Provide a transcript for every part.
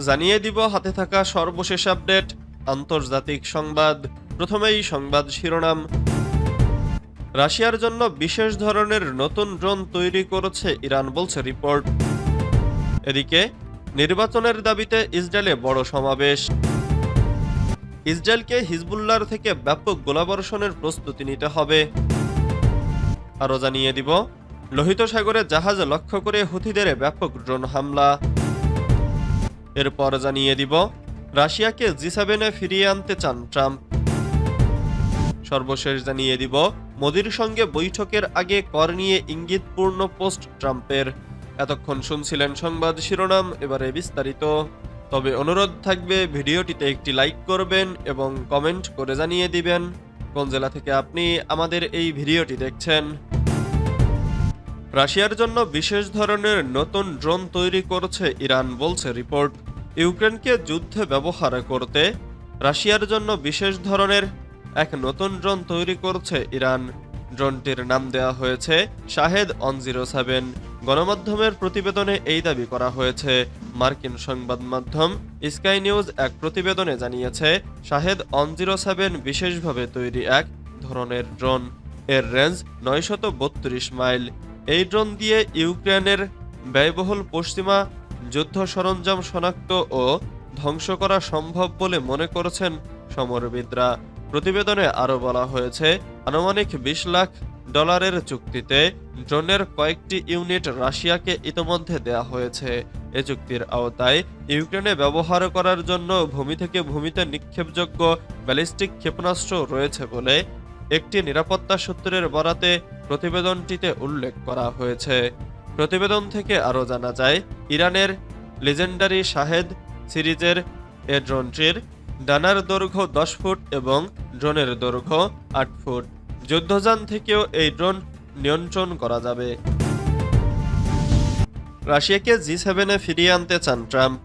জানিয়ে দিব হাতে থাকা সর্বশেষ আপডেট, আন্তর্জাতিক সংবাদ। প্রথমেই সংবাদ শিরোনাম। রাশিয়ার জন্য বিশেষ ধরনের নতুন ড্রোন তৈরি করেছে ইরান, বলছে রিপোর্ট। এদিকে নির্বাচনের দাবিতে ইসরায়েলে বড় সমাবেশ। ইসরায়েলকে হিজবুল্লাহর থেকে ব্যাপক গোলাবর্ষণের প্রস্তুতি নিতে হবে। আরও জানিয়ে দিব লোহিত সাগরে জাহাজ লক্ষ্য করে হুথিদের ব্যাপক ড্রোন হামলা। এরপর জানিয়ে দিব রাশিয়াকে জি7-এ ফিরিয়ে আনতে চান ট্রাম্প। সর্বশেষ জানিয়ে দিব মোদির সঙ্গে বৈঠকের আগে কর নিয়ে ইঙ্গিতপূর্ণ পোস্ট ট্রাম্পের। এতক্ষণ শুনছিলেন সংবাদ শিরোনাম, এবারে বিস্তারিত। তবে অনুরোধ থাকবে ভিডিওটিতে একটি লাইক করবেন এবং কমেন্ট করে জানিয়ে দিবেন কোন জেলা থেকে আপনি আমাদের এই ভিডিওটি দেখছেন। রাশিয়ার জন্য বিশেষ ধরনের নতুন ড্রোন তৈরি করেছে ইরান, বলছে রিপোর্ট। ইউক্রেনকে যুদ্ধে ব্যবহার করতে রাশিয়ার জন্য বিশেষ ধরনের এক নতুন ড্রোন তৈরি করছে ইরান। ড্রোনটির নাম দেওয়া হয়েছে শাহেদ-107। গণমাধ্যমের প্রতিবেদনে এই দাবি করা হয়েছে। মার্কিন সংবাদ মাধ্যম স্কাই নিউজ এক প্রতিবেদনে জানিয়েছে শাহেদ-107 বিশেষভাবে তৈরি এক ধরনের ড্রোন। এর রেঞ্জ 932 মাইল। এই ড্রোন দিয়ে ইউক্রেনের ব্যয়বহুল পশ্চিমা যুদ্ধ সরঞ্জাম শনাক্ত ও ধ্বংস করা সম্ভব বলে মনে করছেন সমরবিদরা। প্রতিবেদনে আরও বলা হয়েছে, আনুমানিক $20 লাখ চুক্তিতে ড্রোনের কয়েকটি ইউনিট রাশিয়াকে ইতোমধ্যে দেয়া হয়েছে। এ চুক্তির আওতায় ইউক্রেনে ব্যবহার করার জন্য ভূমি থেকে ভূমিতে নিক্ষেপযোগ্য ব্যালিস্টিক ক্ষেপণাস্ত্র রয়েছে বলে একটি নিরাপত্তা সূত্রের বরাতে প্রতিবেদনটিতে উল্লেখ করা হয়েছে। প্রতিবেদন থেকে আরও জানা যায়, ইরানের লিজেন্ডারি শাহেদ সিরিজের এ ড্রোনটির ডানার দৈর্ঘ্য 10 ফুট এবং ড্রোনের দৈর্ঘ্য 8 ফুট। যুদ্ধযান থেকেও এই ড্রোন নিয়ন্ত্রণ করা যাবে। রাশিয়াকে জি7-এ ফিরিয়ে আনতে চান ট্রাম্প।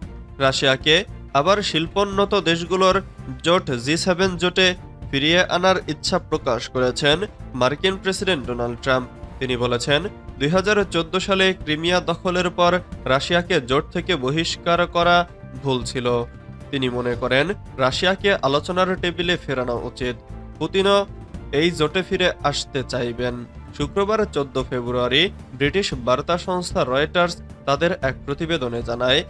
রাশিয়াকে আবার শিল্পোন্নত দেশগুলোর জোট জি7 জোটে ফিরিয়ে আনার ইচ্ছা প্রকাশ করেছেন মার্কিন প্রেসিডেন্ট ডোনাল্ড ট্রাম্প। তিনি বলেছেন, 2014 সালে ক্রিমিয়া দখলের পর রাশিয়াকে জোট থেকে বহিষ্কার করা ভুল ছিল। তিনি মনে করেন রাশিয়াকে আলোচনার টেবিলে ফেরানো উচিত। পুতিনও এই জোটে ফিরে আসতে চাইবেন। শুক্রবার 14 ফেব্রুয়ারি ব্রিটিশ বার্তা সংস্থা রয়টার্স তাদের এক প্রতিবেদনে জানায়,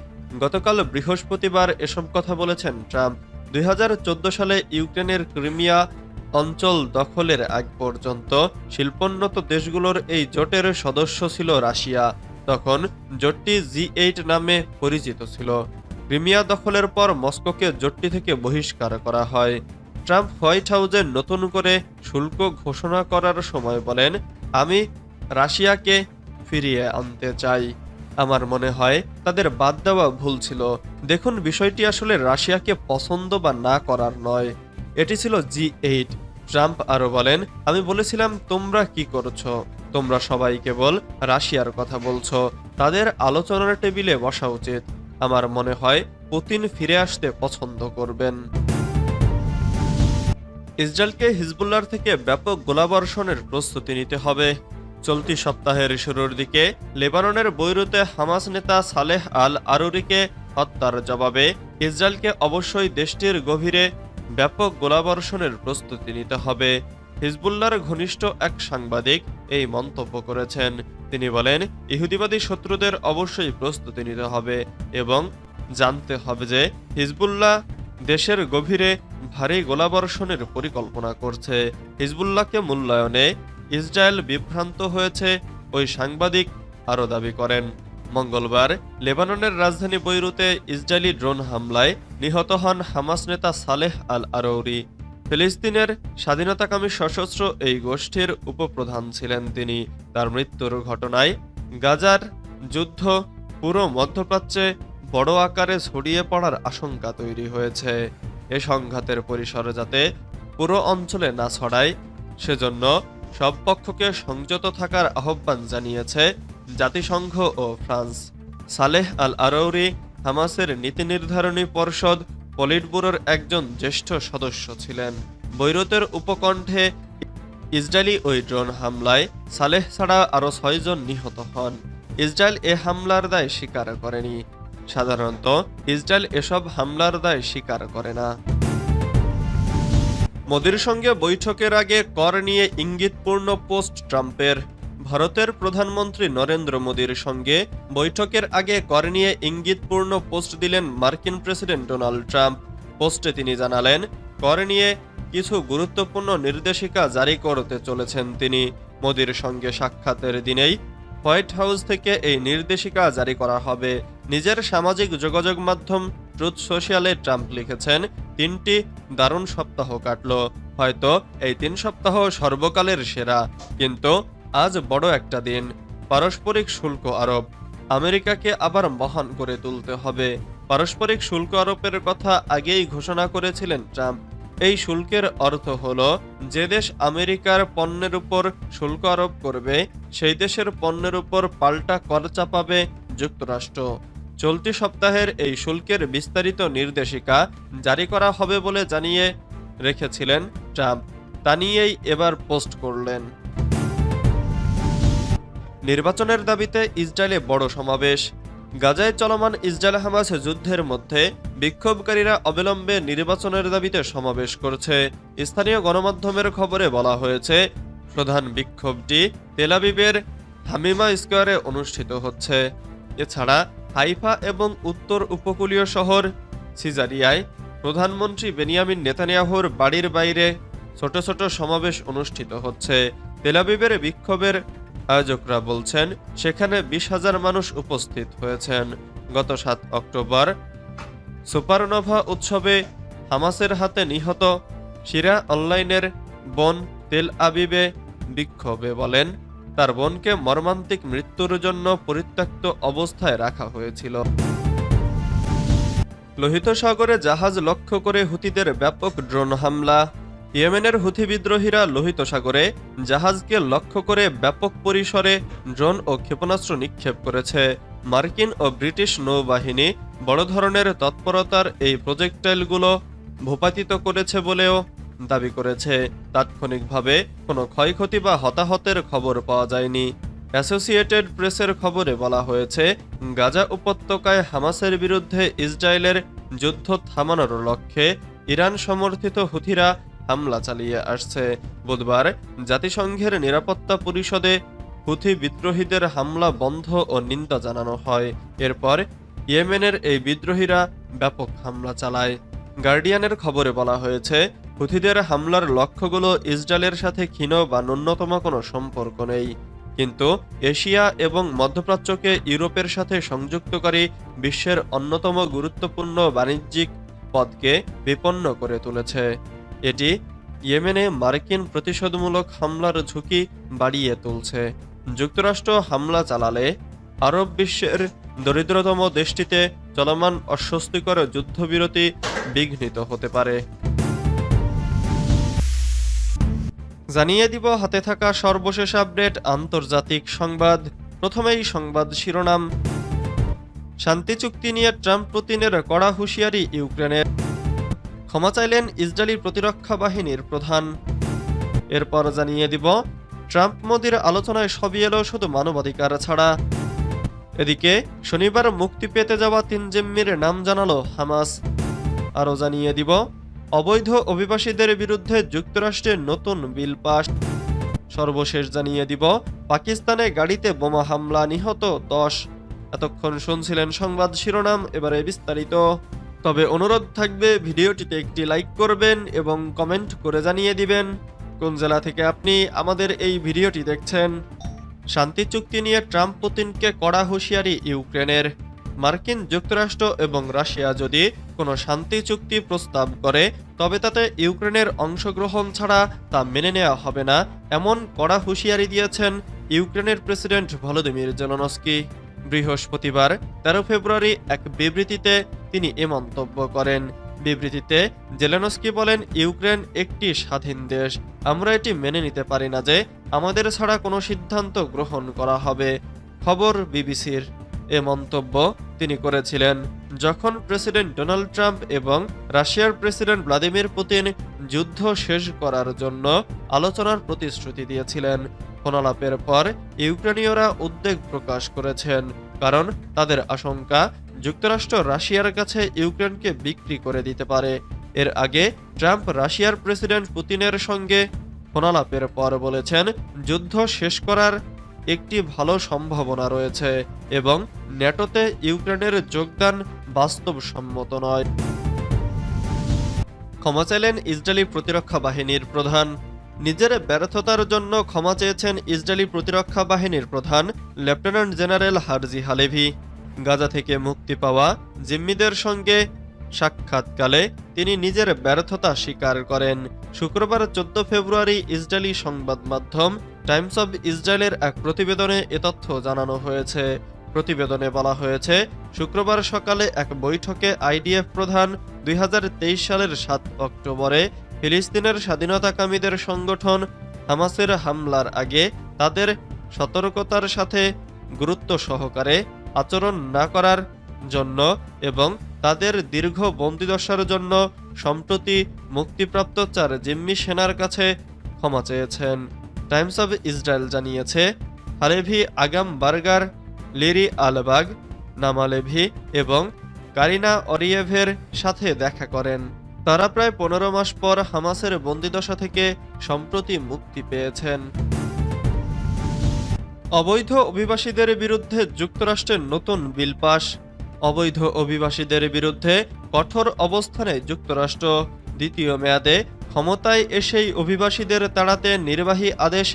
গতকাল বৃহস্পতিবার এসব কথা বলেছেন ট্রাম্প। 2014 সালে ইউক্রেনের ক্রিমিয়া অঞ্চল দখলের আগ পর্যন্ত শিল্পোন্নত দেশগুলোর এই জোটের সদস্য ছিল রাশিয়া। তখন জোটটি জি8 নামে পরিচিত ছিল। ক্রিমিয়া দখলের পর মস্কোকে জোটটি থেকে বহিষ্কার করা হয়। ট্রাম্প হোয়াইট হাউসে নতুন করে শুল্ক ঘোষণা করার সময় বলেন, আমি রাশিয়াকে ফিরিয়ে আনতে চাই। আমার মনে হয় তাদের বাদ দেওয়া ভুল ছিল। দেখুন, বিষয়টি আসলে রাশিয়াকে পছন্দ বা না করার নয়, এটি ছিল জি8। ট্রাম্প আরও বলেন, আমি বলেছিলাম তোমরা কি করছো? তোমরা সবাই কেবল রাশিয়ার কথা বলছো। তাদের আলোচনার টেবিলে বসা উচিত। আমার মনে হয় পুতিন ফিরে আসতে পছন্দ করবেন। ইসরায়েলকে হিজবুল্লাহর থেকে ব্যাপক গোলাবর্ষণের প্রস্তুতি নিতে হবে। চলতি সপ্তাহের শুরুর দিকে লেবাননের বৈরুতে হামাস নেতা সালেহ আল আরুরিকে হত্যার জবাবে ইসরায়েলকে অবশ্যই দেশটির গভীরে ব্যাপক গোলাবর্ষণের প্রস্তুতি নিতে হবে। হিজবুল্লাহর ঘনিষ্ঠ এক সাংবাদিক এই মন্তব্য করেছেন। তিনি বলেন, ইহুদিবাদী শত্রুদের অবশ্যই প্রস্তুতি নিতে হবে এবং জানতে হবে যে হিজবুল্লাহ দেশের গভীরে ভারী গোলাবর্ষণের পরিকল্পনা করছে। হিজবুল্লাহকে মূল্যায়নে ইসরায়েল বিভ্রান্ত হয়েছে, ওই সাংবাদিক আরও দাবি করেন। মঙ্গলবার লেবাননের রাজধানী বৈরুতে ইসরায়েলি ড্রোন হামলায় নিহত হন হামাস নেতা সালেহ আল আরৌরি। ফিলিস্তিনের স্বাধীনতাকামী সশস্ত্র এই গোষ্ঠীর উপপ্রধান ছিলেন তিনি। তার মৃত্যুর ঘটনায় গাজার যুদ্ধ পুরো মধ্যপ্রাচ্যে বড় আকারে ছড়িয়ে পড়ার আশঙ্কা তৈরি হয়েছে। এ সংঘাতের পরিসর যাতে পুরো অঞ্চলে না ছড়ায়, সেজন্য সব পক্ষকে সংযত থাকার আহ্বান জানিয়েছে জাতিসংঘ ও ফ্রান্স। সালেহ আল আরৌরি হামাসের নীতি নির্ধারণী পর্ষদ পলিটব্যুরোর একজন জ্যেষ্ঠ সদস্য ছিলেন। বৈরুতের উপকণ্ঠে ইসরায়েলি ওই ড্রোন হামলায় সালেহ ছাড়া আরও 6 জন নিহত হন। ইসরায়েল এ হামলার দায় স্বীকার করেনি। সাধারণত ইসরায়েল এসব হামলার দায় স্বীকার করে না। মোদির সঙ্গে বৈঠকের আগে কর নিয়ে ইঙ্গিতপূর্ণ পোস্ট ট্রাম্পের। ভারতের প্রধানমন্ত্রী নরেন্দ্র মোদির সঙ্গে বৈঠকের আগে কর নিয়ে ইঙ্গিতপূর্ণ পোস্ট দিলেন মার্কিন প্রেসিডেন্ট ডোনাল্ড ট্রাম্প। পোস্টে তিনি জানালেন, কর নিয়ে কিছু গুরুত্বপূর্ণ নির্দেশিকা জারি করতে চলেছেন তিনি। মোদির সঙ্গে সাক্ষাতের দিনেই হোয়াইট হাউস থেকে এই নির্দেশিকা জারি করা হবে। নিজের সামাজিক যোগাযোগ মাধ্যম ট্রুথ সোশ্যালে ট্রাম্প লিখেছেন, 3টি দারুণ সপ্তাহ কাটল। হয়তো এই 3 সপ্তাহ সর্বকালের সেরা, কিন্তু আজ বড় একটা দিন। পারস্পরিক শুল্ক আরোপ। আমেরিকাকে আবার মহান করে তুলতে হবে। পারস্পরিক শুল্ক আরোপের কথা আগেই ঘোষণা করেছিলেন ট্রাম্প। এই শুল্কের অর্থ হলো, যে দেশ আমেরিকার পণ্যের উপর শুল্ক আরোপ করবে সেই দেশের পণ্যের উপর পাল্টা কর চাপাবে যুক্তরাষ্ট্র। চলতি সপ্তাহের এই শুল্কের বিস্তারিত নির্দেশিকা জারি করা হবে বলে জানিয়ে রেখেছিলেন ট্রাম্প। তা নিয়েই এবার পোস্ট করলেন। নির্বাচনের দাবিতে ইসরায়েলে বড় সমাবেশ। গাজায় চলমান ইসরায়েল হামাস যুদ্ধের মধ্যে বিক্ষোভকারীরা অবিলম্বে নির্বাচনের দাবিতে সমাবেশ করছে। স্থানীয় গণমাধ্যমের খবরে বলা হয়েছে, প্রধান বিক্ষোভটি তেল আবিবের হামিমা স্কোয়ারে অনুষ্ঠিত হচ্ছে। এছাড়া হাইফা এবং উত্তর উপকূলীয় শহর সিজারিয়ায় প্রধানমন্ত্রী বেনিয়ামিন নেতানিয়াহুর বাড়ির বাইরে ছোট ছোট সমাবেশ অনুষ্ঠিত হচ্ছে। তেল আবিবের বিক্ষোভের আয়োজকরা বলছেন, সেখানে 20,000 মানুষ উপস্থিত হয়েছেন। গত 7 অক্টোবর সুপারনোভা উৎসবে হামাসের হাতে নিহত শিরা অনলাইনের বোন তেল আবিবে বিক্ষোভে বলেন, তার বোনকে মর্মান্তিক মৃত্যুর জন্য পরিত্যক্ত অবস্থায় রাখা হয়েছিল। লোহিত সাগরে জাহাজ লক্ষ্য করে হুতিদের ব্যাপক ড্রোন হামলা। ইয়েমেনের হুথি বিদ্রোহীরা লোহিত সাগরে জাহাজকে লক্ষ্য করে ব্যাপক পরিসরে ড্রোন ও ক্ষেপণাস্ত্র নিক্ষেপ করেছে। মার্কিন ও ব্রিটিশ নৌবাহিনী বড় ধরনের তৎপরতার এই প্রজেক্টাইলগুলো ভূপাতিত করেছে বলেও দাবি করেছে। তাৎক্ষণিকভাবে কোনো ক্ষয়ক্ষতি বা হতাহতের খবর পাওয়া যায়নি। অ্যাসোসিয়েটেড প্রেসের খবরে বলা হয়েছে, গাজা উপত্যকায় হামাসের বিরুদ্ধে ইসরায়েলের যুদ্ধ থামানোর লক্ষ্যে ইরান সমর্থিত হুথিরা হামলা চালিয়ে আসছে। বুধবার জাতিসংঘের নিরাপত্তা পরিষদে হুথি বিদ্রোহীদের হামলা বন্ধ ও নিন্দা জানানো হয়। এরপর ইয়েমেনের এই বিদ্রোহীরা ব্যাপক হামলা চালায়। গার্ডিয়ানের খবরে বলা হয়েছে, হুথিদের হামলার লক্ষ্যগুলো ইসরায়েলের সাথে ক্ষীণ বা ন্যূনতম কোনো সম্পর্ক নেই, কিন্তু এশিয়া এবং মধ্যপ্রাচ্যকে ইউরোপের সাথে সংযুক্তকারী বিশ্বের অন্যতম গুরুত্বপূর্ণ বাণিজ্যিক পথকে বিপন্ন করে তুলেছে। এটি ইয়েমেনে মার্কিন প্রতিশোধমূলক হামলার ঝুঁকি বাড়িয়ে তুলছে। যুক্তরাষ্ট্র হামলা চালালে আরব বিশ্বের দরিদ্রতম দেশটিতে চলমান অস্বস্তিকর যুদ্ধবিরতি বিঘ্নিত হতে পারে। জানিয়ে দিব হাতে থাকা সর্বশেষ আপডেট আন্তর্জাতিক সংবাদ। প্রথমেই সংবাদ শিরোনাম। শান্তি চুক্তি নিয়ে ট্রাম্প পুতিনের কড়া হুঁশিয়ারি ইউক্রেনের। ক্ষমা চাইলেন ইসরায়েলি প্রতিরক্ষা বাহিনীর প্রধান। এরপর জানিয়ে দিব, ট্রাম্প মোদির আলোচনায় সবই এলো শুধু মানবাধিকার ছাড়া। এদিকে শনিবার মুক্তি পেতে যাওয়া 3 জিম্মির নাম জানালো হামাস। আরও জানিয়ে দিব, অবৈধ অভিবাসীদের বিরুদ্ধে যুক্তরাষ্ট্রের নতুন বিল পাস। সর্বশেষ জানিয়ে দিব, পাকিস্তানে গাড়িতে বোমা হামলা, নিহত 10। এতক্ষণ শুনছিলেন সংবাদ শিরোনাম, এবারে বিস্তারিত। তবে অনুরোধ থাকবে, ভিডিওটিতে একটি লাইক করবেন এবং কমেন্ট করে জানিয়ে দিবেন কোন জেলা থেকে আপনি আমাদের এই ভিডিওটি দেখছেন। শান্তি চুক্তি নিয়ে ট্রাম্প পুতিনকে কড়া হুঁশিয়ারি ইউক্রেনের। মার্কিন যুক্তরাষ্ট্র এবং রাশিয়া যদি কোনো শান্তি চুক্তি প্রস্তাব করে, তবে তাতে ইউক্রেনের অংশগ্রহণ ছাড়া তা মেনে নেওয়া হবে না, এমন কড়া হুঁশিয়ারি দিয়েছেন ইউক্রেনের প্রেসিডেন্ট ভলোদিমির জেলেনস্কি। বৃহস্পতিবার 13 ফেব্রুয়ারি এক বিবৃতিতে তিনি এ মন্তব্য করেন। বিবৃতিতে জেলেনস্কি বলেন, ইউক্রেন একটি স্বাধীন দেশ। আমরা এটি মেনে নিতে পারি না যে আমাদের ছাড়া কোনো সিদ্ধান্ত গ্রহণ করা হবে। খবর বিবিসির। এ মন্তব্য তিনি করেছিলেন যখন প্রেসিডেন্ট ডোনাল্ড ট্রাম্প এবং রাশিয়ার প্রেসিডেন্ট ভ্লাদিমির পুতিন যুদ্ধ শেষ করার জন্য আলোচনার প্রতিশ্রুতি দিয়েছিলেন। ফোনালাপের পর ইউক্রেনীয়রা উদ্বেগ প্রকাশ করেছেন, কারণ তাদের আশঙ্কা যুক্তরাষ্ট্র রাশিয়ার কাছে ইউক্রেনকে বিক্রি করে দিতে পারে। এর আগে ট্রাম্প রাশিয়ার প্রেসিডেন্ট পুতিনের সঙ্গে ফোনালাপের পর বলেছেন, যুদ্ধ শেষ করার একটি ভালো সম্ভাবনা রয়েছে এবং ন্যাটোতে ইউক্রেনের যোগদান বাস্তবসম্মত নয়। ক্ষমা চাইলেন ইসরায়েলি প্রতিরক্ষা বাহিনীর প্রধান। নিজের ব্যর্থতার জন্য ক্ষমা চেয়েছেন ইসরায়েলি প্রতিরক্ষা বাহিনীর প্রধান lieutenant general Herzi Halevi. Gaza থেকে মুক্তি পাওয়া জিম্মিদের সঙ্গে সাক্ষাৎকালে তিনি নিজের ব্যর্থতা স্বীকার করেন। শুক্রবার 14 ফেব্রুয়ারি ইসরায়েলি সংবাদ মাধ্যম টাইমস অব ইসরায়েলের এক প্রতিবেদনে এ তথ্য জানানো হয়েছে। প্রতিবেদনে বলা হয়েছে, শুক্রবার সকালে এক বৈঠকে আইডিএফ প্রধান 2023 সালের 7 অক্টোবরে ফিলিস্তিনের স্বাধীনতাকামীদের সংগঠন হামাসের হামলার আগে তাদের সতর্কতার সাথে গুরুত্ব সহকারে আচরণ না করার জন্য এবং তাদের দীর্ঘ বন্দিদশার জন্য সম্প্রতি মুক্তিপ্রাপ্ত 4 জিম্মি সেনার কাছে ক্ষমা চেয়েছেন। টাইমস অব ইসরায়েল জানিয়েছে, হালেভি আগাম বার্গার, লিরি আলবাগ, নামালেভি এবং কারিনা অরিয়েভের সাথে দেখা করেন। তারা প্রায় 15 মাস পর হামাসের বন্দিদশা থেকে সম্প্রতি মুক্তি পেয়েছেন। অবৈধ অভিবাসীদের বিরুদ্ধে যুক্তরাষ্ট্রের নতুন বিল পাস। অবৈধ অভিবাসীদের বিরুদ্ধে কঠোর অবস্থানে যুক্তরাষ্ট্র দ্বিতীয় মেয়াদে ক্ষমতায় এসেই অভিবাসীদের তাড়াতে নির্বাহী আদেশ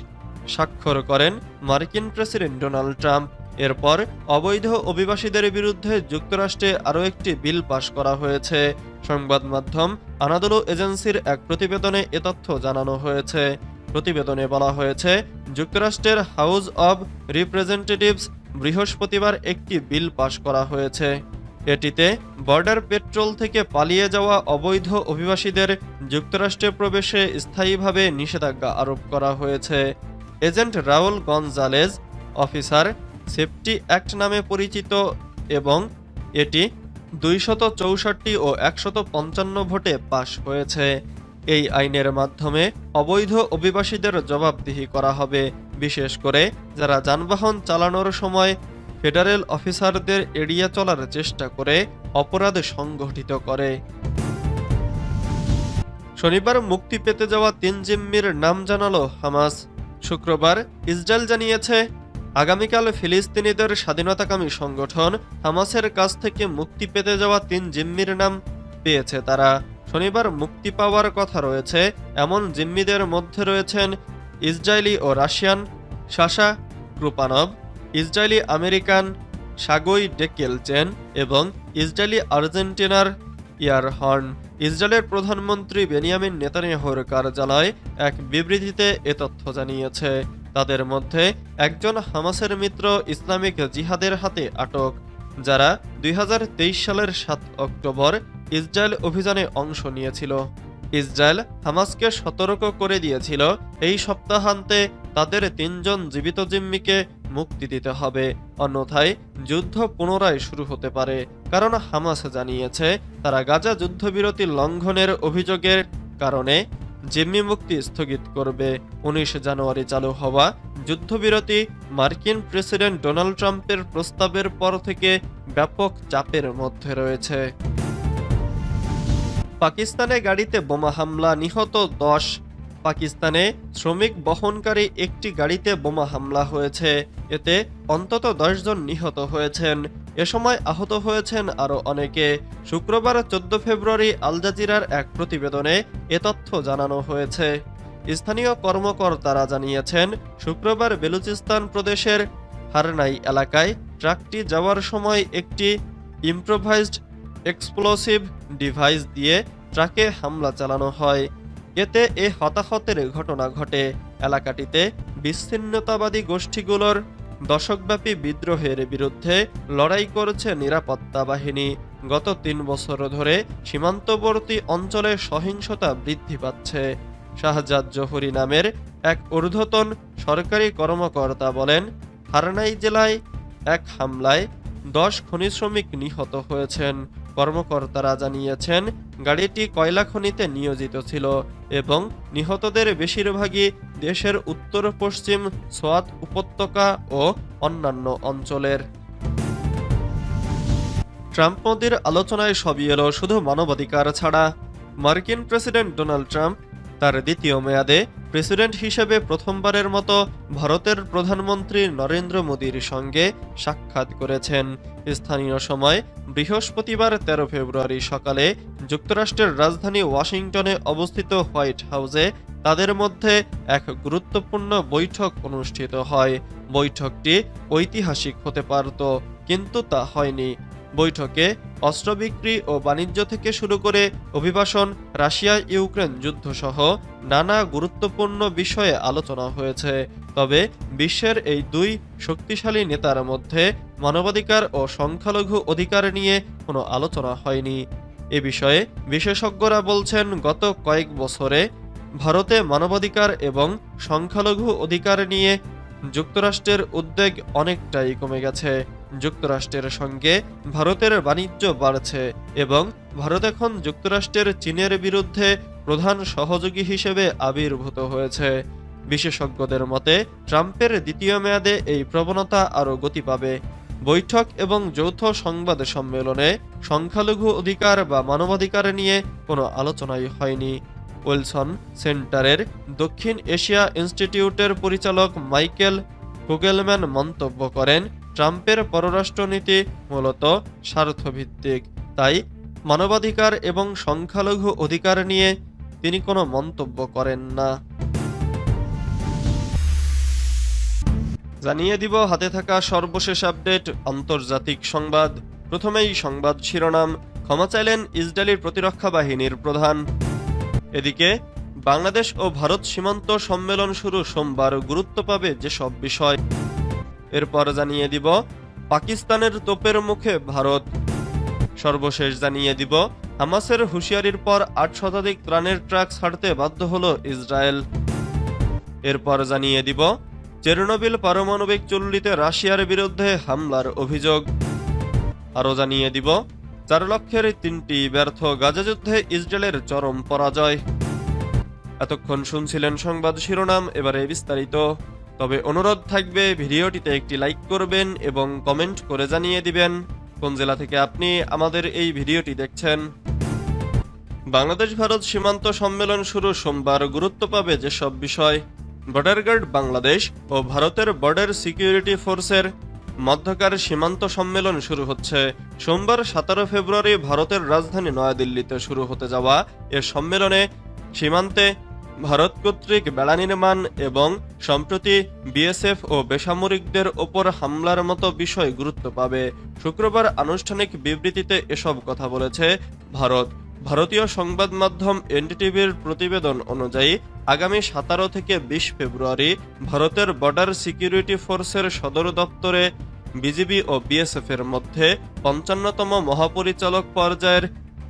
স্বাক্ষর করেন মার্কিন প্রেসিডেন্ট ডোনাল্ড ট্রাম্প। এরপর অবৈধ অভিবাসীদের বিরুদ্ধে যুক্তরাষ্ট্রে আরও একটি বিল পাস করা হয়েছে। সংবাদ মাধ্যম আনাদোলু এজেন্সির এক প্রতিবেদনে এ তথ্য জানানো হয়েছে। প্রতিবেদনে বলা হয়েছে, যুক্তরাষ্ট্রের হাউস অব রিপ্রেজেন্টেটিভস বৃহস্পতিবার একটি বিল পাস করা হয়েছে। এটিতে বর্ডার পেট্রোল থেকে পালিয়ে যাওয়া অবৈধ অভিবাসীদের যুক্তরাষ্ট্রে প্রবেশে স্থায়ীভাবে নিষেধাজ্ঞা আরোপ করা হয়েছে। Agent Raul Gonzalez officer safety act নামে পরিচিত এবং এটি 264 ও 155 ভোটে পাশ হয়েছে। এই আইনের মাধ্যমে অবৈধ অভিবাসীদের জবাবদিহি করা হবে, বিশেষ করে যারা যানবাহন চালানোর সময় ফেডারেল অফিসারদের এড়িয়ে চলার চেষ্টা করে অপরাধ সংগঠিত করে। শনিবার মুক্তি পেতে যাওয়া 3 জিম্মির নাম জানালো হামাস। শুক্রবার ইসরায়েল জানিয়েছে, আগামীকাল ফিলিস্তিনিদের স্বাধীনতাকামী সংগঠন হামাসের কাছ থেকে মুক্তি পেতে যাওয়া 3 জিম্মির নাম পেয়েছে তারা। শনিবার মুক্তি পাওয়ার কথা রয়েছে এমন জিম্মিদের মধ্যে রয়েছেন ইসরায়েলি ও রাশিয়ান সাশা ক্রুপানভ, ইসরায়েলি আমেরিকান সাগই ডেকেলচেন এবং ইসরায়েলি আর্জেন্টিনার ইয়ার হর্ন। ইসরায়েলের প্রধানমন্ত্রী বেনিয়ামিন নেতানিয়াহুর কার্যালয় এক বিবৃতিতে এ তথ্য জানিয়েছে। তাদের মধ্যে একজন হামাসের মিত্র ইসলামিক জিহাদের হাতে আটক, যারা 2023 সালের 7 অক্টোবর ইসরায়েল অভিযানে অংশ নিয়েছিল। ইসরায়েল হামাসকে সতর্ক করে দিয়েছিল, এই সপ্তাহান্তে তাদের 3 জন জীবিত জিম্মিকে মুক্তি দিতে হবে, অন্যথায় যুদ্ধ পুনরায় শুরু হতে পারে। কারণ হামাস জানিয়েছে তারা গাজা যুদ্ধবিরতি লঙ্ঘনের অভিযোগের কারণে জিম্মি মুক্তি স্থগিত করবে। 19 জানুয়ারি চালু হওয়া যুদ্ধবিরতি মার্কিন প্রেসিডেন্ট ডোনাল্ড ট্রাম্পের প্রস্তাবের পর থেকে ব্যাপক চাপের মধ্যে রয়েছে। পাকিস্তানে গাড়িতে বোমা হামলা, নিহত 10। পাকিস্তানে শ্রমিক বহনকারী একটি গাড়িতে বোমা হামলা হয়েছে। এতে অন্তত 10 জন নিহত হয়েছেন। এ সময় আহত হয়েছেন আরও অনেকে। শুক্রবার 14 ফেব্রুয়ারি আল জাজিরার এক প্রতিবেদনে এ তথ্য জানানো হয়েছে। স্থানীয় কর্মকর্তারা জানিয়েছেন, শুক্রবার বেলুচিস্তান প্রদেশের হারনাই এলাকায় ট্রাকটি যাওয়ার সময় একটি ইম্প্রোভাইজড এক্সপ্লোসিভ ডিভাইস দিয়ে ট্রাকে হামলা চালানো হয়। এতে এ হতাহতের ঘটনা ঘটে। এলাকাটিতে বিচ্ছিন্নতাবাদী গোষ্ঠীগুলোর দশকব্যাপী বিদ্রোহের বিরুদ্ধে লড়াই করছে নিরাপত্তা বাহিনী। গত 3 বছর ধরে সীমান্তবর্তী অঞ্চলে সহিংসতা বৃদ্ধি পাচ্ছে। শাহজাদ জহুরি নামের এক ঊর্ধ্বতন সরকারি কর্মকর্তা বলেন, হারনাই জেলায় এক হামলায় 10 খনি শ্রমিক নিহত হয়েছেন। কর্মকর্তারা জানিয়েছেন, গাড়িটি কয়লা খনিতে নিয়োজিত ছিল এবং নিহতদের বেশিরভাগই দেশের উত্তর পশ্চিম সোয়াত উপত্যকা ও অন্যান্য অঞ্চলের। ট্রাম্প মোদির আলোচনায় সবই এলো শুধু মানবাধিকার ছাড়া। মার্কিন প্রেসিডেন্ট ডোনাল্ড ট্রাম্প তার দ্বিতীয় মেয়াদে প্রেসিডেন্ট হিসেবে প্রথমবারের মতো ভারতের প্রধানমন্ত্রী নরেন্দ্র মোদীর সঙ্গে সাক্ষাৎ করেছেন। স্থানীয় সময় বৃহস্পতিবার ১৩ ফেব্রুয়ারি সকালে যুক্তরাষ্ট্রের রাজধানী ওয়াশিংটনে অবস্থিত হোয়াইট হাউসে তাদের মধ্যে এক গুরুত্বপূর্ণ বৈঠক অনুষ্ঠিত হয়। বৈঠকটি ঐতিহাসিক হতে পারত, কিন্তু তা হয়নি। বৈঠকে অস্ত্র বিক্রি ও বাণিজ্য থেকে শুরু করে অভিবাসন, রাশিয়া ইউক্রেন যুদ্ধসহ নানা গুরুত্বপূর্ণ বিষয়ে আলোচনা হয়েছে। তবে বিশ্বের এই দুই শক্তিশালী নেতার মধ্যে মানবাধিকার ও সংখ্যালঘু অধিকার নিয়ে কোনো আলোচনা হয়নি। এ বিষয়ে বিশেষজ্ঞরা বলছেন, গত কয়েক বছরে ভারতে মানবাধিকার এবং সংখ্যালঘু অধিকার নিয়ে যুক্তরাষ্ট্রের উদ্বেগ অনেকটাই কমে গেছে। যুক্তরাষ্ট্রের সঙ্গে ভারতের বাণিজ্য বাড়ছে এবং ভারত এখন যুক্তরাষ্ট্রের চীনের বিরুদ্ধে প্রধান সহযোগী হিসেবে আবির্ভূত হয়েছে। বিশেষজ্ঞদের মতে ট্রাম্পের দ্বিতীয় মেয়াদে এই প্রবণতা আরও গতি পাবে। বৈঠক এবং যৌথ সংবাদ সম্মেলনে সংখ্যালঘু অধিকার বা মানবাধিকার নিয়ে কোনো আলোচনাই হয়নি। উইলসন সেন্টারের দক্ষিণ এশিয়া ইনস্টিটিউটের পরিচালক মাইকেল কুগেলম্যান মন্তব্য করেন, ট্রাম্পের পররাষ্ট্রনীতি মূলত স্বার্থভিত্তিক, তাই মানবাধিকার এবং সংখ্যালঘু অধিকার নিয়ে তিনি কোনো মন্তব্য করেন না। জানিয়ে দিব হাতে থাকা সর্বশেষ আপডেট আন্তর্জাতিক সংবাদ। প্রথমেই সংবাদ শিরোনাম, ক্ষমা চাইলেন ইসরায়েলি প্রতিরক্ষা বাহিনীর প্রধান। এদিকে বাংলাদেশ ও ভারত সীমান্ত সম্মেলন শুরু সোমবার, গুরুত্ব পাবে যেসব বিষয়। এরপর জানিয়ে দিব পাকিস্তানের তোপের মুখে ভারত। সর্বশেষ জানিয়ে দিব হামাসের হুঁশিয়ারির পর ৮ শতাধিক ত্রাণের ট্রাক ছাড়তে বাধ্য হল ইসরায়েল। এরপর জানিয়ে দিব চেরনোবিল পারমাণবিক চুল্লিতে রাশিয়ার বিরুদ্ধে হামলার অভিযোগ। আরও জানিয়ে দিব ৪ লক্ষের ৩টি ব্যর্থ, গাজা যুদ্ধে ইসরায়েলের চরম পরাজয়। এতক্ষণ শুনছিলেন সংবাদ শিরোনাম, এবারে বিস্তারিত। তবে অনুরোধ থাকবে ভিডিওটিতে একটি লাইক করবেন এবং কমেন্ট করে জানিয়ে দিবেন কোন জেলা থেকে আপনি আমাদের এই ভিডিওটি দেখছেন। বাংলাদেশ ভারত সীমান্ত সম্মেলন শুরু সোমবার, গুরুত্ব পাবে যেসব বিষয়। বর্ডার গার্ড বাংলাদেশ ও ভারতের বর্ডার সিকিউরিটি ফোর্সের মধ্যকার সীমান্ত সম্মেলন শুরু হচ্ছে। সোমবার ১৭ ফেব্রুয়ারি ভারতের রাজধানী নয়াদিল্লিতে শুরু হতে যাওয়া এ সম্মেলনে সীমান্তে ভারত কর্তৃক বেড়া নির্মাণ এবং সম্প্রতি বিএসএফ ও বেসামরিকদের ওপর হামলার মতো বিষয় গুরুত্ব পাবে। শুক্রবার আনুষ্ঠানিক বিবৃতিতে এসব কথা বলেছে ভারত। ভারতীয় সংবাদ মাধ্যম এনডিটিভির প্রতিবেদন অনুযায়ী আগামী ১৭ থেকে ২০ ফেব্রুয়ারি ভারতের বর্ডার সিকিউরিটি ফোর্সের সদর দপ্তরে বিজিবি ও বিএসএফের মধ্যে ৫৫তম মহাপরিচালক পর্যায়ের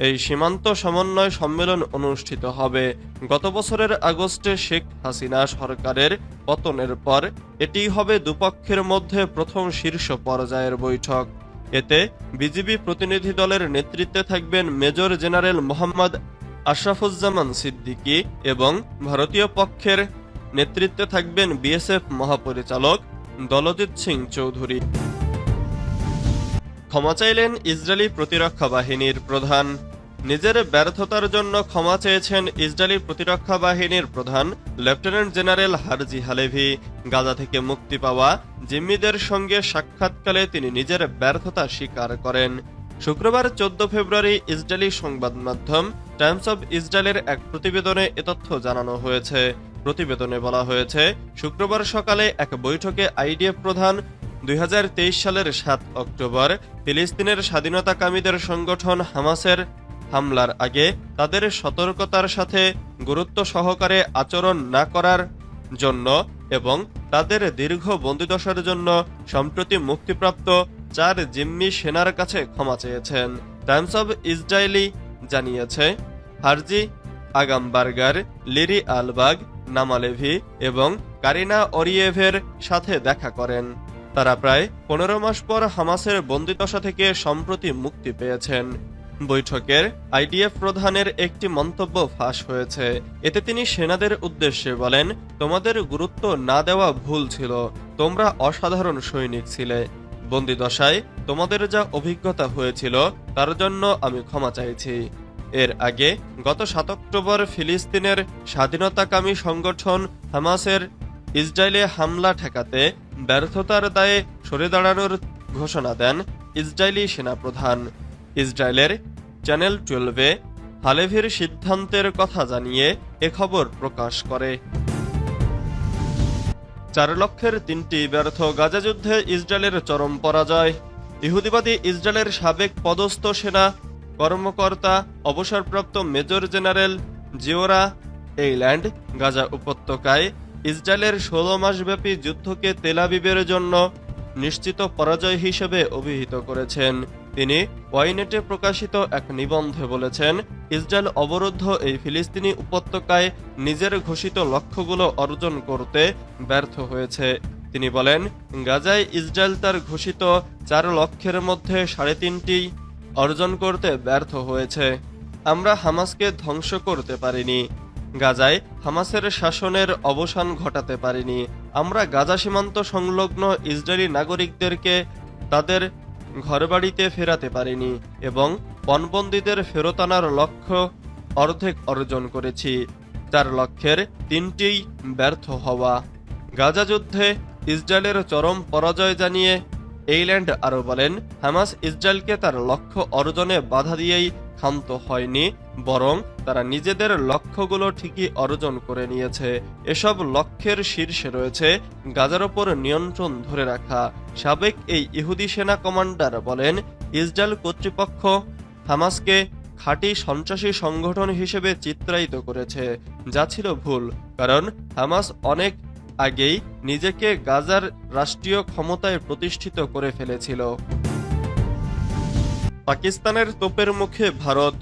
এই সীমান্ত সমন্বয় সম্মেলন অনুষ্ঠিত হবে। গত বছরের আগস্টে শেখ হাসিনা সরকারের পতনের পর এটিই হবে দুপক্ষের মধ্যে প্রথম শীর্ষ পর্যায়ের বৈঠক। এতে বিজিবি প্রতিনিধি দলের নেতৃত্বে থাকবেন মেজর জেনারেল মোহাম্মদ আশরাফুজ্জামান সিদ্দিকী এবং ভারতীয় পক্ষের নেতৃত্বে থাকবেন বিএসএফ মহাপরিচালক দলজিৎ সিং চৌধুরী। ক্ষমা চাইলেন ইসরায়েলি প্রতিরক্ষা বাহিনীর প্রধান। নিজের ব্যর্থতার জন্য ক্ষমা চেয়েছেন ইসরায়েলি প্রতিরক্ষা বাহিনীর প্রধান lieutenant general Herzi Halevi. Gaza থেকে মুক্তি পাওয়া জিম্মিদের সঙ্গে সাক্ষাৎকালে তিনি নিজের ব্যর্থতা স্বীকার করেন। শুক্রবার ১৪ ফেব্রুয়ারি ইসরায়েলি সংবাদ মাধ্যম টাইমস অব ইসরায়েলের এক প্রতিবেদনে এ তথ্য জানানো হয়েছে। প্রতিবেদনে বলা হয়েছে, শুক্রবার সকালে এক বৈঠকে আইডিএফ প্রধান ২০২৩ সালের ৭ অক্টোবর ফিলিস্তিনের স্বাধীনতাকামীদের সংগঠন হামাসের হামলার আগে তাদের সতর্কতার সাথে গুরুত্ব সহকারে আচরণ না করার জন্য এবং তাদের দীর্ঘ বন্দিদশার জন্য সম্প্রতি মুক্তিপ্রাপ্ত ৪ জিম্মি সেনার কাছে ক্ষমা চেয়েছেন। টাইমস অব ইসরায়েলি জানিয়েছে, হারজি আগামবার্গার, লিরি আলবাগ, নামালেভি এবং কারিনা অরিয়েভের সাথে দেখা করেন। তারা প্রায় ১৫ মাস পর হামাসের বন্দিদশা থেকে সম্প্রতি মুক্তি পেয়েছেন। বৈঠকের আইডিএফ প্রধানের একটি মন্তব্য ফাঁস হয়েছে। এতে তিনি সেনাদের উদ্দেশ্যে বলেন, তোমাদের গুরুত্ব না দেওয়া ভুল ছিল, তোমরা অসাধারণ সৈনিক ছিলে। বন্দিদশায় তোমাদের যা অভিজ্ঞতা হয়েছিল তার জন্য আমি ক্ষমা চাইছি। এর আগে গত 7 অক্টোবর ফিলিস্তিনের স্বাধীনতাকামী সংগঠন হামাসের ইসরায়েলে হামলা ঠেকাতে ব্যর্থতার দায়ে সরে দাঁড়ানোর ঘোষণা দেন ইসরায়েলি সেনাপ্রধান। ইসরায়েলের চ্যানেল 12-এ হালেভির সিদ্ধান্তের কথা জানিয়ে এ খবর প্রকাশ করে। 4 লক্ষের 3টি ব্যর্থ গাজা যুদ্ধে ইসরায়েলের চরম পরাজয়। ইহুদিবাদী ইসরায়েলের সাবেক পদস্থ সেনা কর্মকর্তা অবসরপ্রাপ্ত মেজর জেনারেল জিওরা এইল্যান্ড গাজা উপত্যকায় ইসরায়েলের 16 মাসব্যাপী যুদ্ধকে তেল আবিবের জন্য নিশ্চিত পরাজয় হিসেবে অভিহিত করেছেন। তিনি ওয়াইনেটে প্রকাশিত এক নিবন্ধে বলেছেন, ইসরায়েল অবরুদ্ধ এই ফিলিস্তিনি উপত্যকায় নিজের ঘোষিত লক্ষ্যগুলো অর্জন করতে ব্যর্থ হয়েছে। তিনি বলেন, গাজায় ইসরায়েল তার ঘোষিত 4 লক্ষ্যের মধ্যে 3.5টি অর্জন করতে ব্যর্থ হয়েছে। আমরা হামাসকে ধ্বংস করতে পারিনি। গাজায় হামাসের শাসনের অবসান ঘটাতে পারিনি। আমরা গাজা সীমান্ত সংলগ্ন ইসরায়েলি নাগরিকদেরকে তাদের ঘরবাড়িতে ফেরাতে পারিনি এবং পণবন্দীদের ফেরত আনার লক্ষ্য অর্ধেক অর্জন করেছি। 4 লক্ষ্যের 3টিই ব্যর্থ হওয়া। গাজা যুদ্ধে ইসরায়েলের চরম পরাজয় জানিয়ে এইল্যান্ড আরও বলেন, হামাস ইসরায়েলকে তার লক্ষ্য অর্জনে বাধা দিয়েই ক্ষান্ত হয়নি, বরং তারা নিজেদের লক্ষ্যগুলো ঠিকই অর্জন করে নিয়েছে। এসব লক্ষ্যের শীর্ষে রয়েছে গাজার ওপর নিয়ন্ত্রণ ধরে রাখা। সাবেক এই ইহুদি সেনা কমান্ডার বলেন, ইসরায়েল কর্তৃপক্ষ হামাসকে খাঁটি সন্ত্রাসী সংগঠন হিসেবে চিত্রায়িত করেছে, যা ছিল ভুল, কারণ হামাস অনেক আগেই নিজেকে গাজার রাষ্ট্রীয় ক্ষমতায় প্রতিষ্ঠিত করে ফেলেছিল। পাকিস্তানের তোপের মুখে ভারত।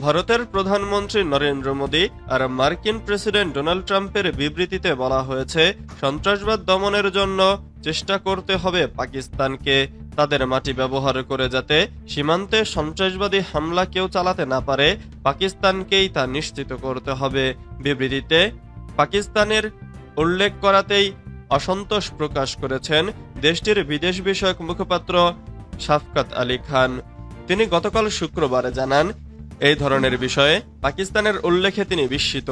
ভারতের প্রধানমন্ত্রী নরেন্দ্র মোদী আর মার্কিন প্রেসিডেন্ট ডোনাল্ড ট্রাম্পের বিবৃতিতে বলা হয়েছে, সন্ত্রাসবাদ দমনের জন্য চেষ্টা করতে হবে পাকিস্তানকে, তাদের মাটি ব্যবহার করে যাতে সীমান্তে সন্ত্রাসবাদী হামলা কেউ চালাতে না পারে, পাকিস্তানকেই তা নিশ্চিত করতে হবে। বিবৃতিতে পাকিস্তানের উল্লেখ করাতেই অসন্তোষ প্রকাশ করেছেন দেশটির বিদেশ বিষয়ক মুখপাত্র শাফকাত আলী খান। তিনি গতকাল শুক্রবার জানান, এই ধরনের বিষয়ে পাকিস্তানের উল্লেখে তিনি বিস্মিত।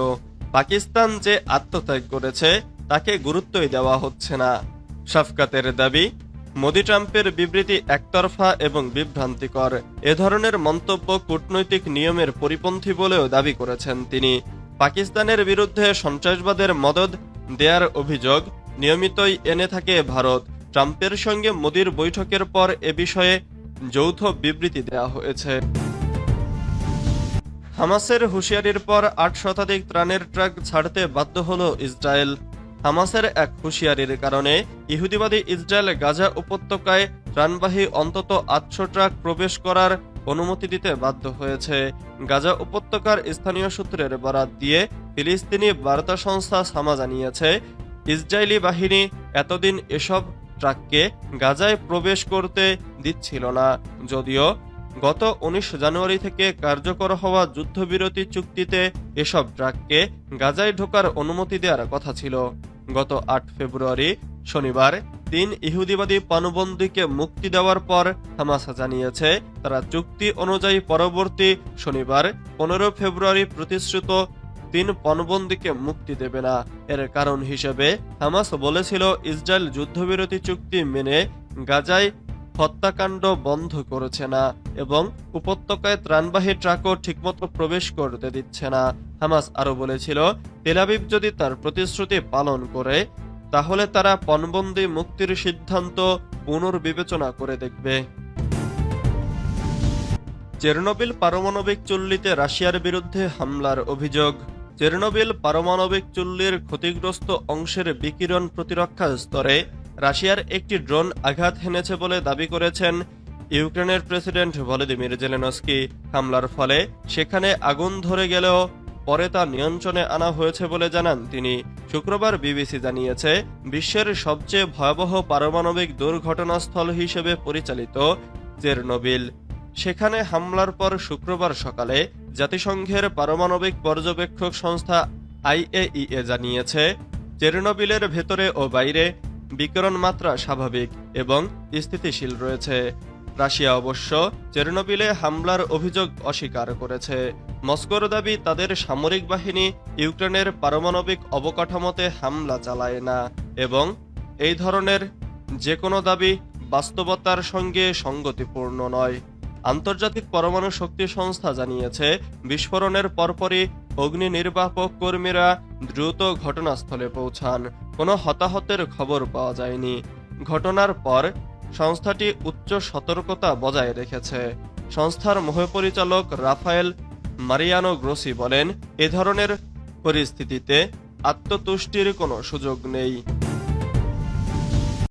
পাকিস্তান যে আত্মত্যাগ করেছে তাকে গুরুত্বই দেওয়া হচ্ছে না। শাফকাতের দাবি, মোদি ট্রাম্পের বিবৃতি একতরফা এবং বিভ্রান্তিকর। এ ধরনের মন্তব্য কূটনৈতিক নিয়মের পরিপন্থী বলেও দাবি করেছেন তিনি। পাকিস্তানের বিরুদ্ধে সন্ত্রাসবাদের মদদ দেয়ার অভিযোগ নিয়মিতই এনে থাকে ভারত। ট্রাম্পের সঙ্গে মোদির বৈঠকের পর এ বিষয়ে যৌথ বিবৃতি দেওয়া হয়েছে। হামাসের হুঁশিয়ারির পর 8 শতাধিক ত্রাণের ট্রাক ছাড়তে বাধ্য হল ইসরায়েল। হামাসের এক হুঁশিয়ারির কারণে ইহুদিবাদী ইসরায়েল গাজা উপত্যকায় ত্রাণবাহী অন্তত 800 ট্রাক প্রবেশ করার অনুমতি দিতে বাধ্য হয়েছে। গাজা উপত্যকার স্থানীয় সূত্রের বরাত দিয়ে ফিলিস্তিনি বার্তা সংস্থা সামা জানিয়েছে, ইসরায়েলি বাহিনী এতদিন এসব ট্রাককে গাজায় প্রবেশ করতে দিচ্ছিল না, যদিও গত 19 জানুয়ারি থেকে কার্যকর হওয়া যুদ্ধবিরতি চুক্তিতে এসব ট্রাককে গাজায় ঢোকার অনুমতি দেওয়ার কথা ছিল। গত 8 ফেব্রুয়ারি শনিবার 3 ইহুদিবাদী পণবন্দীকে মুক্তি দেওয়ার পর হামাস জানিয়েছে, তারা চুক্তি অনুযায়ী পরবর্তী শনিবার 15 ফেব্রুয়ারি প্রতিশ্রুত 3 পণবন্দীকে মুক্তি দেবে না। এর কারণ হিসেবে হামাস বলেছিল, ইসরায়েল যুদ্ধবিরতি চুক্তি মেনে গাজায় হত্যাকাণ্ড বন্ধ করেছে না এবং উপত্যকায় ত্রাণবাহী ট্রাকও ঠিকমতো প্রবেশ করতে দিচ্ছে না। হামাস আরও বলেছিল, তেল আবিব যদি তার প্রতিশ্রুতি পালন করে তাহলে তারা পণবন্দী মুক্তির সিদ্ধান্ত পুনর্বিবেচনা করে দেখবে। চেরনোবিল পারমাণবিক চুল্লিতে রাশিয়ার বিরুদ্ধে হামলার অভিযোগ। চেরনোবিল পারমাণবিক চুল্লির ক্ষতিগ্রস্ত অংশের বিকিরণ প্রতিরক্ষা স্তরে রাশিয়ার একটি ড্রোন আঘাত হেনেছে বলে দাবি করেছেন ইউক্রেনের প্রেসিডেন্ট ভলোদিমির জেলেনস্কি। হামলার ফলে সেখানে আগুন ধরে গেলেও পরে তা নিয়ন্ত্রণে আনা হয়েছে বলে জানান তিনি। শুক্রবার বিবিসি জানিয়েছে, বিশ্বের সবচেয়ে ভয়াবহ পারমাণবিক দুর্ঘটনাস্থল হিসেবে পরিচালিত চেরনোবিল, সেখানে হামলার পর শুক্রবার সকালে জাতিসংঘের পারমাণবিক পর্যবেক্ষক সংস্থা IAEA জানিয়েছে, চেরনোবিলের ভেতরে ও বাইরে বিকিরণ মাত্রা স্বাভাবিক এবং স্থিতিশীল রয়েছে। রাশিয়া অবশ্য চেরনোবিলে হামলার অভিযোগ অস্বীকার করেছে। মস্কোর দাবি তাদের সামরিক বাহিনী ইউক্রেনের পারমাণবিক অবকাঠামোতে হামলা চালায় না এবং এই ধরনের যে কোনো দাবি বাস্তবতার সঙ্গে সঙ্গতিপূর্ণ নয়। আন্তর্জাতিক পরমাণু শক্তি সংস্থা জানিয়েছে, বিস্ফোরণের পরপরই অগ্নি নির্বাপক কর্মীরা দ্রুত ঘটনাস্থলে পৌঁছান। কোনো হতাহতের খবর পাওয়া যায়নি। ঘটনার পর সংস্থাটি উচ্চ সতর্কতা বজায় রেখেছে। সংস্থার মহাপরিচালক রাফায়েল মারিয়ানো গ্রোসি বলেন, এ ধরনের পরিস্থিতিতে আত্মতুষ্টির কোনো সুযোগ নেই।